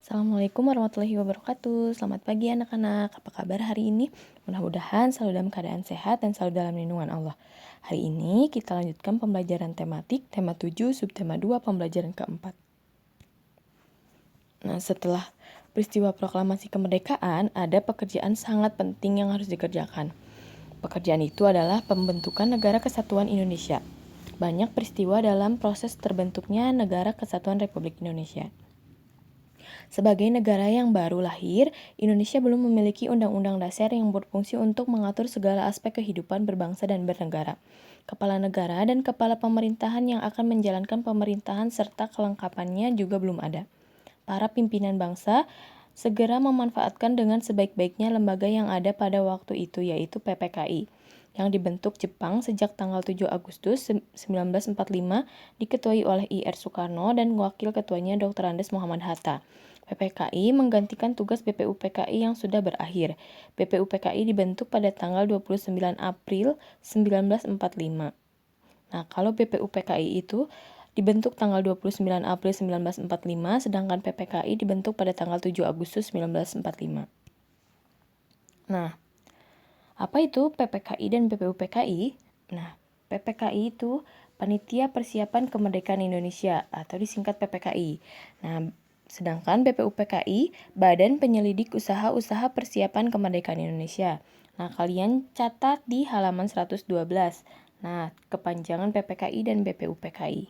Assalamualaikum warahmatullahi wabarakatuh. Selamat pagi anak-anak. Apa kabar hari ini? Mudah-mudahan selalu dalam keadaan sehat dan selalu dalam lindungan Allah. Hari ini kita lanjutkan pembelajaran tematik, tema 7, subtema 2, pembelajaran keempat. Nah, setelah peristiwa proklamasi kemerdekaan, ada pekerjaan sangat penting yang harus dikerjakan. Pekerjaan itu adalah pembentukan Negara Kesatuan Indonesia. Banyak peristiwa dalam proses terbentuknya Negara Kesatuan Republik Indonesia. Sebagai negara yang baru lahir, Indonesia belum memiliki undang-undang dasar yang berfungsi untuk mengatur segala aspek kehidupan berbangsa dan bernegara. Kepala negara dan kepala pemerintahan yang akan menjalankan pemerintahan serta kelengkapannya juga belum ada. Para pimpinan bangsa segera memanfaatkan dengan sebaik-baiknya lembaga yang ada pada waktu itu, yaitu PPKI, yang dibentuk Jepang sejak tanggal 7 Agustus 1945, diketuai oleh I.R. Soekarno dan wakil ketuanya Dr. Andes Muhammad Hatta. PPKI menggantikan tugas BPUPKI yang sudah berakhir. BPUPKI dibentuk pada tanggal 29 April 1945. Nah, kalau BPUPKI itu dibentuk tanggal 29 April 1945, sedangkan PPKI dibentuk pada tanggal 7 Agustus 1945. Nah, apa itu PPKI dan BPUPKI? Nah, PPKI itu Panitia Persiapan Kemerdekaan Indonesia atau disingkat PPKI. Nah, sedangkan BPUPKI Badan Penyelidik Usaha-Usaha Persiapan Kemerdekaan Indonesia. Nah, kalian catat di halaman 112. Nah, kepanjangan PPKI dan BPUPKI.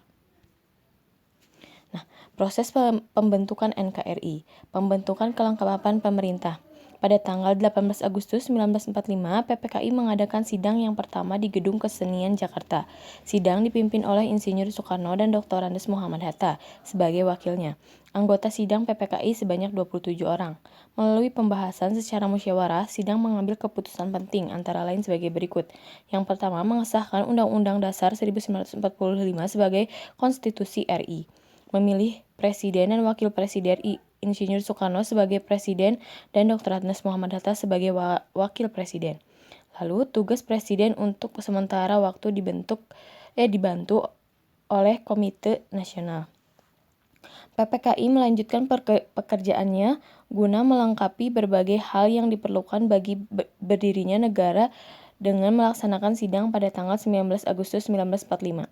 Nah, proses pembentukan NKRI, pembentukan kelengkapan pemerintah. Pada tanggal 18 Agustus 1945, PPKI mengadakan sidang yang pertama di Gedung Kesenian Jakarta. Sidang dipimpin oleh Insinyur Soekarno dan Dr. Andes Muhammad Hatta sebagai wakilnya. Anggota sidang PPKI sebanyak 27 orang. Melalui pembahasan secara musyawarah, sidang mengambil keputusan penting antara lain sebagai berikut. Yang pertama, mengesahkan Undang-Undang Dasar 1945 sebagai Konstitusi RI. Memilih Presiden dan Wakil Presiden Insinyur Soekarno sebagai Presiden dan Dr. Andes Muhammad Hatta sebagai Wakil Presiden. Lalu tugas Presiden untuk sementara waktu dibantu oleh Komite Nasional. PPKI melanjutkan pekerjaannya guna melengkapi berbagai hal yang diperlukan bagi berdirinya negara dengan melaksanakan sidang pada tanggal 19 Agustus 1945.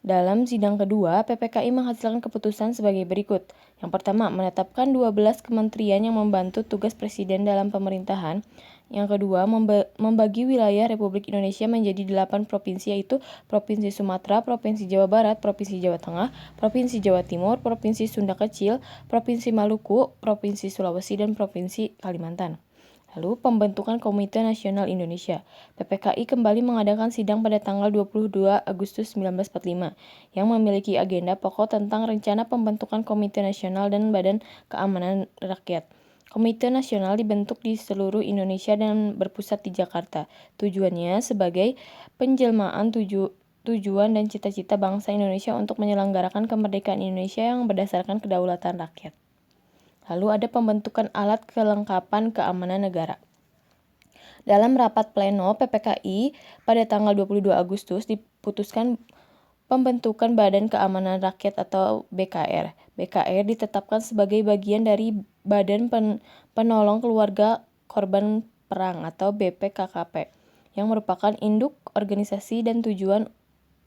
Dalam sidang kedua, PPKI menghasilkan keputusan sebagai berikut. Yang pertama, menetapkan 12 kementerian yang membantu tugas presiden dalam pemerintahan. Yang kedua, membagi wilayah Republik Indonesia menjadi 8 provinsi, yaitu Provinsi Sumatera, Provinsi Jawa Barat, Provinsi Jawa Tengah, Provinsi Jawa Timur, Provinsi Sunda Kecil, Provinsi Maluku, Provinsi Sulawesi, dan Provinsi Kalimantan. Lalu, pembentukan Komite Nasional Indonesia. PPKI kembali mengadakan sidang pada tanggal 22 Agustus 1945 yang memiliki agenda pokok tentang rencana pembentukan Komite Nasional dan Badan Keamanan Rakyat. Komite Nasional dibentuk di seluruh Indonesia dan berpusat di Jakarta. Tujuannya sebagai penjelmaan tujuan dan cita-cita bangsa Indonesia untuk menyelenggarakan kemerdekaan Indonesia yang berdasarkan kedaulatan rakyat. Lalu ada pembentukan alat kelengkapan keamanan negara. Dalam rapat pleno PPKI pada tanggal 22 Agustus diputuskan pembentukan Badan Keamanan Rakyat atau BKR. BKR ditetapkan sebagai bagian dari Badan Penolong Keluarga Korban Perang atau BPKKP yang merupakan induk organisasi dan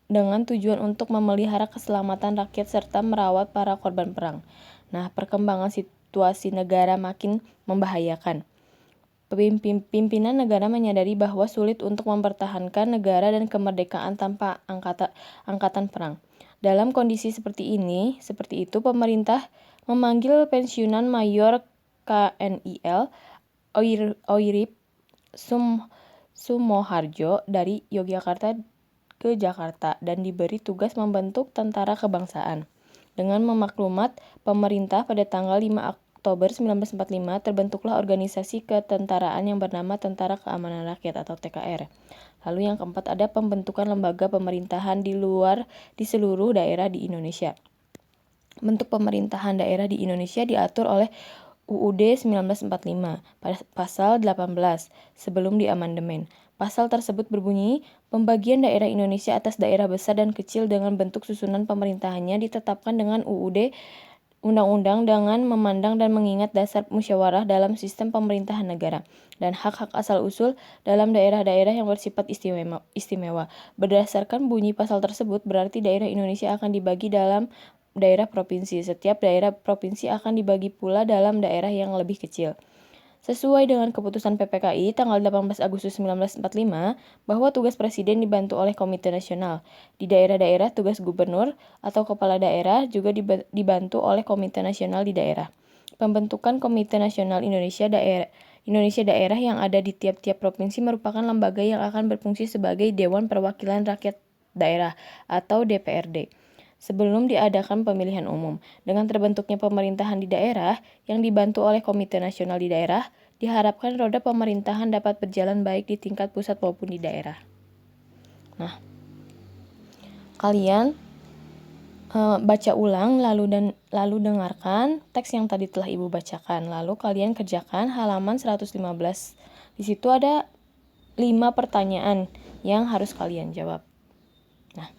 dengan tujuan untuk memelihara keselamatan rakyat serta merawat para korban perang. Nah, perkembangan situasi negara makin membahayakan. Pimpinan negara menyadari bahwa sulit untuk mempertahankan negara dan kemerdekaan tanpa angkatan perang. Dalam kondisi seperti itu, pemerintah memanggil pensiunan Mayor KNIL Oirip Sumoharjo dari Yogyakarta ke Jakarta dan diberi tugas membentuk tentara kebangsaan. Dengan memaklumat pemerintah pada tanggal 5 Oktober 1945 terbentuklah organisasi ketentaraan yang bernama Tentara Keamanan Rakyat atau TKR. Lalu yang keempat ada pembentukan lembaga pemerintahan di seluruh daerah di Indonesia. Bentuk pemerintahan daerah di Indonesia diatur oleh UUD 1945 pada pasal 18 sebelum diamandemen. Pasal tersebut berbunyi, pembagian daerah Indonesia atas daerah besar dan kecil dengan bentuk susunan pemerintahannya ditetapkan dengan UUD undang-undang dengan memandang dan mengingat dasar musyawarah dalam sistem pemerintahan negara dan hak-hak asal-usul dalam daerah-daerah yang bersifat istimewa. Berdasarkan bunyi pasal tersebut, berarti daerah Indonesia akan dibagi dalam daerah provinsi. Setiap daerah provinsi akan dibagi pula dalam daerah yang lebih kecil. Sesuai dengan keputusan PPKI tanggal 18 Agustus 1945 bahwa tugas presiden dibantu oleh Komite Nasional. Di daerah-daerah tugas gubernur atau kepala daerah juga dibantu oleh Komite Nasional di daerah. Pembentukan Komite Nasional Indonesia Daerah yang ada di tiap-tiap provinsi merupakan lembaga yang akan berfungsi sebagai Dewan Perwakilan Rakyat Daerah atau DPRD. Sebelum diadakan pemilihan umum, dengan terbentuknya pemerintahan di daerah yang dibantu oleh Komite Nasional di daerah, diharapkan roda pemerintahan dapat berjalan baik di tingkat pusat maupun di daerah. Nah, kalian baca ulang lalu dengarkan teks yang tadi telah Ibu bacakan. Lalu kalian kerjakan halaman 115. Di situ ada 5 pertanyaan yang harus kalian jawab. Nah,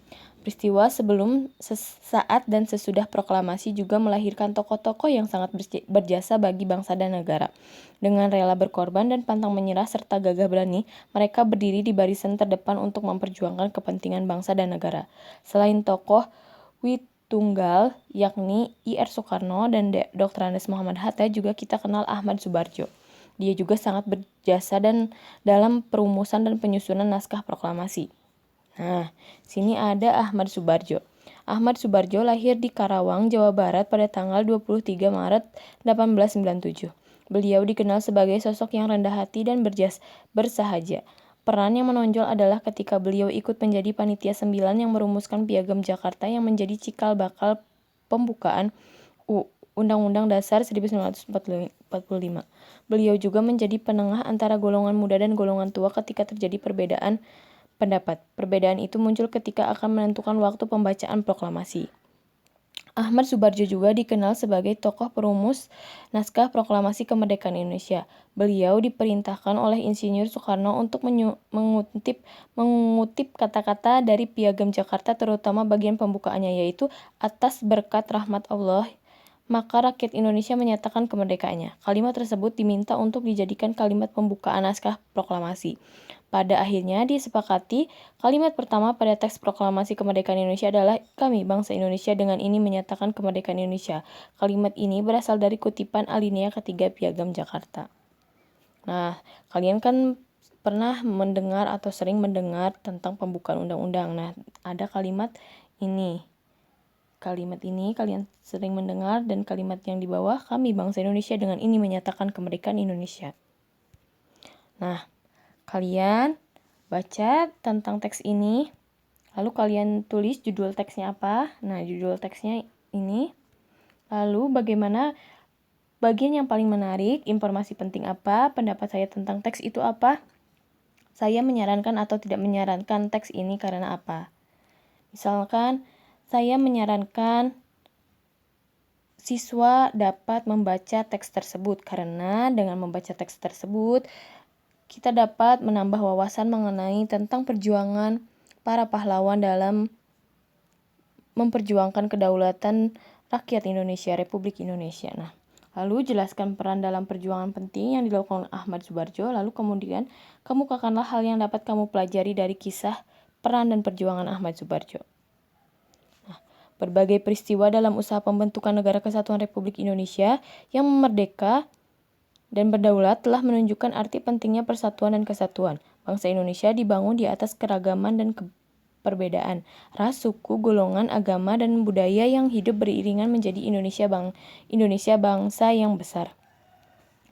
peristiwa sebelum, saat, dan sesudah proklamasi juga melahirkan tokoh-tokoh yang sangat berjasa bagi bangsa dan negara. Dengan rela berkorban dan pantang menyerah serta gagah berani, mereka berdiri di barisan terdepan untuk memperjuangkan kepentingan bangsa dan negara. Selain tokoh Witunggal, yakni I.R. Soekarno dan Dr. Andes Muhammad Hatta, juga kita kenal Ahmad Subarjo. Dia juga sangat berjasa dalam perumusan dan penyusunan naskah proklamasi. Nah, sini ada Ahmad Subarjo. Ahmad Subarjo lahir di Karawang, Jawa Barat pada tanggal 23 Maret 1897. Beliau dikenal sebagai sosok yang rendah hati dan bersahaja. Peran yang menonjol adalah ketika beliau ikut menjadi panitia 9 yang merumuskan Piagam Jakarta yang menjadi cikal bakal pembukaan Undang-Undang Dasar 1945. Beliau juga menjadi penengah antara golongan muda dan golongan tua ketika terjadi perbedaan pendapat. Perbedaan itu muncul ketika akan menentukan waktu pembacaan proklamasi. Ahmad Subarjo juga dikenal sebagai tokoh perumus naskah proklamasi kemerdekaan Indonesia. Beliau diperintahkan oleh Insinyur Soekarno untuk mengutip kata-kata dari Piagam Jakarta, terutama bagian pembukaannya, yaitu atas berkat rahmat Allah maka rakyat Indonesia menyatakan kemerdekaannya. Kalimat tersebut diminta untuk dijadikan kalimat pembukaan naskah proklamasi. Pada akhirnya disepakati, kalimat pertama pada teks proklamasi kemerdekaan Indonesia adalah kami bangsa Indonesia dengan ini menyatakan kemerdekaan Indonesia. Kalimat ini berasal dari kutipan alinea ketiga Piagam Jakarta. Nah, kalian kan pernah mendengar atau sering mendengar tentang pembukaan undang-undang. Nah, ada kalimat ini. Kalimat ini kalian sering mendengar, dan kalimat yang di bawah, kami bangsa Indonesia dengan ini menyatakan kemerdekaan Indonesia. Nah, kalian baca tentang teks ini, lalu kalian tulis judul teksnya apa. Nah, judul teksnya ini. Lalu bagaimana bagian yang paling menarik, informasi penting apa, pendapat saya tentang teks itu apa, saya menyarankan atau tidak menyarankan teks ini karena apa. Misalkan, saya menyarankan siswa dapat membaca teks tersebut karena dengan membaca teks tersebut kita dapat menambah wawasan mengenai tentang perjuangan para pahlawan dalam memperjuangkan kedaulatan rakyat Indonesia, Republik Indonesia. Nah, lalu jelaskan peran dalam perjuangan penting yang dilakukan Ahmad Subarjo, lalu kemudian kemukakanlah hal yang dapat kamu pelajari dari kisah peran dan perjuangan Ahmad Subarjo. Nah, berbagai peristiwa dalam usaha pembentukan Negara Kesatuan Republik Indonesia yang merdeka dan berdaulat telah menunjukkan arti pentingnya persatuan dan kesatuan. Bangsa Indonesia dibangun di atas keragaman dan perbedaan, ras, suku, golongan, agama, dan budaya yang hidup beriringan menjadi Indonesia bangsa yang besar.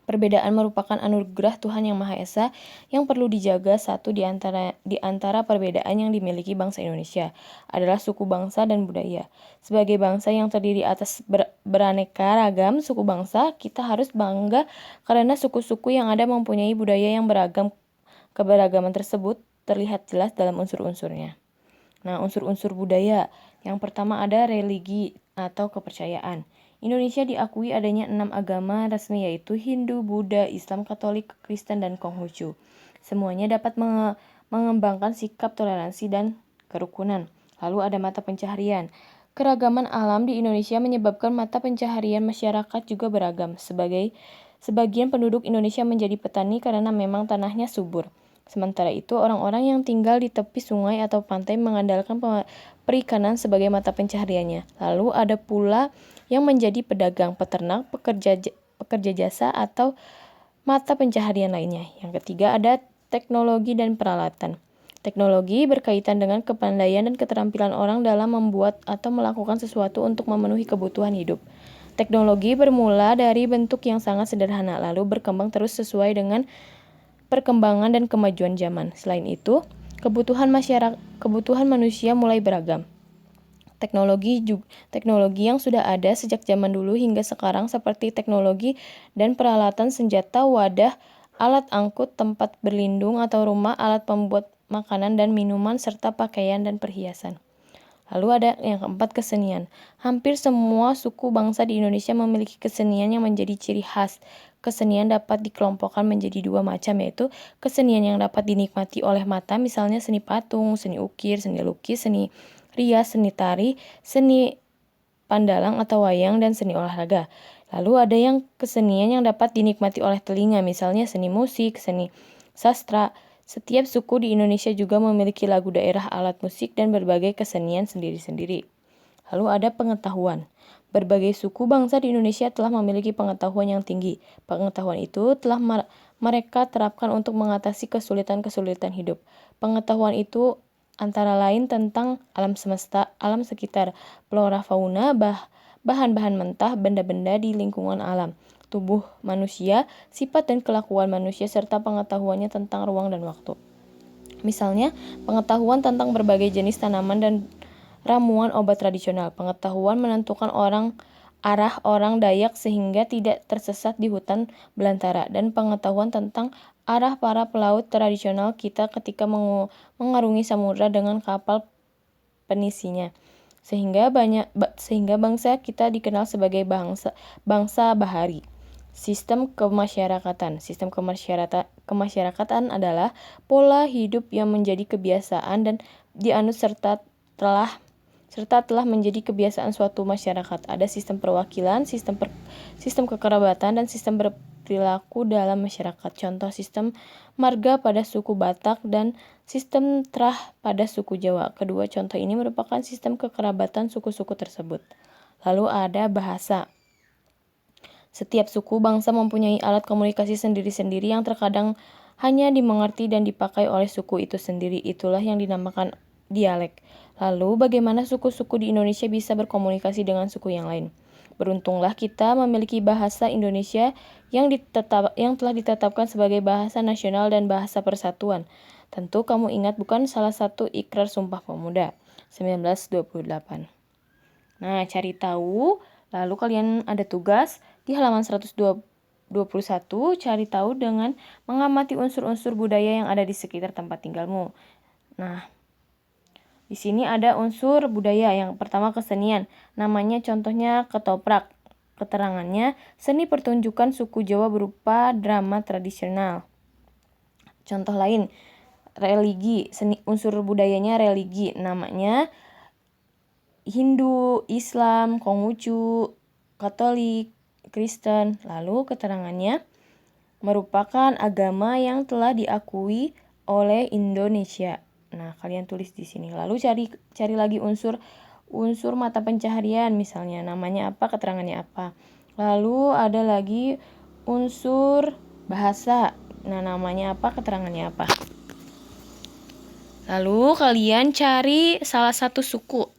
Perbedaan merupakan anugerah Tuhan Yang Maha Esa yang perlu dijaga. Satu di antara perbedaan yang dimiliki bangsa Indonesia adalah suku bangsa dan budaya. Sebagai bangsa yang terdiri atas beraneka ragam suku bangsa, kita harus bangga karena suku-suku yang ada mempunyai budaya yang beragam. Keberagaman tersebut terlihat jelas dalam unsur-unsurnya. Nah, unsur-unsur budaya. Yang pertama ada religi atau kepercayaan. Indonesia diakui adanya 6 agama resmi, yaitu Hindu, Buddha, Islam, Katolik, Kristen, dan Konghucu. Semuanya dapat mengembangkan sikap toleransi dan kerukunan. Lalu ada mata pencaharian. Keragaman alam di Indonesia menyebabkan mata pencaharian masyarakat juga beragam. Sebagian penduduk Indonesia menjadi petani karena memang tanahnya subur. Sementara itu, orang-orang yang tinggal di tepi sungai atau pantai mengandalkan perikanan sebagai mata pencahariannya. Lalu ada pula yang menjadi pedagang, peternak, pekerja jasa, atau mata pencaharian lainnya. Yang ketiga ada teknologi dan peralatan. Teknologi berkaitan dengan kepandaian dan keterampilan orang dalam membuat atau melakukan sesuatu untuk memenuhi kebutuhan hidup. Teknologi bermula dari bentuk yang sangat sederhana, lalu berkembang terus sesuai dengan perkembangan dan kemajuan zaman. Selain itu, kebutuhan manusia mulai beragam. Teknologi yang sudah ada sejak zaman dulu hingga sekarang seperti teknologi dan peralatan senjata, wadah, alat angkut, tempat berlindung atau rumah, alat pembuat makanan dan minuman, serta pakaian dan perhiasan. Lalu ada yang keempat, kesenian. Hampir semua suku bangsa di Indonesia memiliki kesenian yang menjadi ciri khas. Kesenian dapat dikelompokkan menjadi dua macam, yaitu kesenian yang dapat dinikmati oleh mata, misalnya seni patung, seni ukir, seni lukis, seni rias, seni tari, seni pandalang atau wayang, dan seni olahraga. Lalu ada yang kesenian yang dapat dinikmati oleh telinga, misalnya seni musik, seni sastra. Setiap suku di Indonesia juga memiliki lagu daerah, alat musik, dan berbagai kesenian sendiri-sendiri. Lalu ada pengetahuan. Berbagai suku bangsa di Indonesia telah memiliki pengetahuan yang tinggi. Pengetahuan itu telah mereka terapkan untuk mengatasi kesulitan-kesulitan hidup. Pengetahuan itu antara lain tentang alam semesta, alam sekitar, flora fauna, bahan-bahan mentah, benda-benda di lingkungan alam, tubuh manusia, sifat dan kelakuan manusia, serta pengetahuannya tentang ruang dan waktu. Misalnya, pengetahuan tentang berbagai jenis tanaman dan ramuan obat tradisional, pengetahuan menentukan arah orang Dayak sehingga tidak tersesat di hutan belantara, dan pengetahuan tentang arah para pelaut tradisional kita ketika mengarungi samudra dengan kapal penisinya. Sehingga bangsa kita dikenal sebagai bangsa bahari. Sistem kemasyarakatan. Sistem kemasyarakatan adalah pola hidup yang menjadi kebiasaan dan dianut serta telah menjadi kebiasaan suatu masyarakat. Ada sistem perwakilan, sistem kekerabatan, dan sistem berperilaku dalam masyarakat. Contoh sistem marga pada suku Batak dan sistem trah pada suku Jawa. Kedua contoh ini merupakan sistem kekerabatan suku-suku tersebut. Lalu ada bahasa. Setiap suku bangsa mempunyai alat komunikasi sendiri-sendiri yang terkadang hanya dimengerti dan dipakai oleh suku itu sendiri. Itulah yang dinamakan dialek. Lalu, bagaimana suku-suku di Indonesia bisa berkomunikasi dengan suku yang lain? Beruntunglah kita memiliki bahasa Indonesia yang telah ditetapkan sebagai bahasa nasional dan bahasa persatuan. Tentu kamu ingat bukan salah satu Ikrar Sumpah Pemuda 1928. Nah, cari tahu. Lalu kalian ada tugas di halaman 121, cari tahu dengan mengamati unsur-unsur budaya yang ada di sekitar tempat tinggalmu. Nah, di sini ada unsur budaya. Yang pertama kesenian. Namanya contohnya ketoprak. Keterangannya, seni pertunjukan suku Jawa berupa drama tradisional. Contoh lain, religi. Unsur budayanya religi. Namanya Hindu, Islam, Konghucu, Katolik, Kristen. Lalu keterangannya, merupakan agama yang telah diakui oleh Indonesia. Nah, kalian tulis di sini. Lalu cari lagi unsur mata pencaharian, misalnya namanya apa, keterangannya apa. Lalu ada lagi unsur bahasa. Nah, namanya apa, keterangannya apa. Lalu kalian cari salah satu suku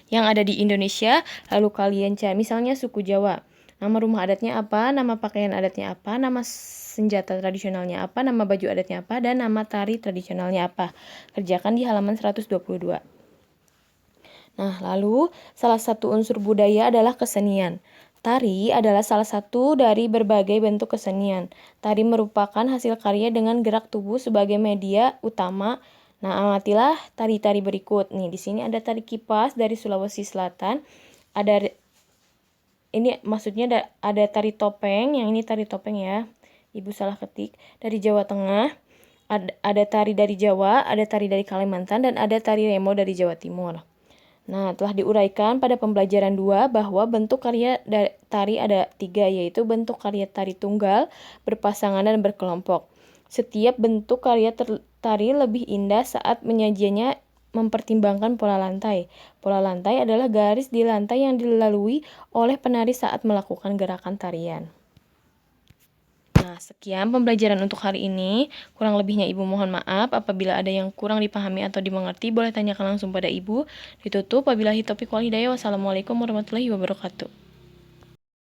yang ada di Indonesia, lalu kalian cari misalnya suku Jawa. Nama rumah adatnya apa, nama pakaian adatnya apa, nama senjata tradisionalnya apa, nama baju adatnya apa, dan nama tari tradisionalnya apa. Kerjakan di halaman 122. Nah, lalu salah satu unsur budaya adalah kesenian. Tari adalah salah satu dari berbagai bentuk kesenian. Tari merupakan hasil karya dengan gerak tubuh sebagai media utama. Nah, amatilah tari-tari berikut. Nih, di sini ada tari kipas dari Sulawesi Selatan. Ini maksudnya ada tari topeng, yang ini tari topeng ya. Ibu salah ketik. Dari Jawa Tengah, ada tari dari Jawa, ada tari dari Kalimantan, dan ada tari remo dari Jawa Timur. Nah, telah diuraikan pada pembelajaran 2 bahwa bentuk karya tari ada 3, yaitu bentuk karya tari tunggal, berpasangan, dan berkelompok. Setiap bentuk karya tari lebih indah saat menyajiannya mempertimbangkan pola lantai. Pola lantai adalah garis di lantai yang dilalui oleh penari saat melakukan gerakan tarian. Nah, sekian pembelajaran untuk hari ini. Kurang lebihnya Ibu mohon maaf. Apabila ada yang kurang dipahami atau dimengerti, boleh tanyakan langsung pada Ibu. Ditutup. Wabillahi taufiq wal hidayah. Wassalamualaikum warahmatullahi wabarakatuh.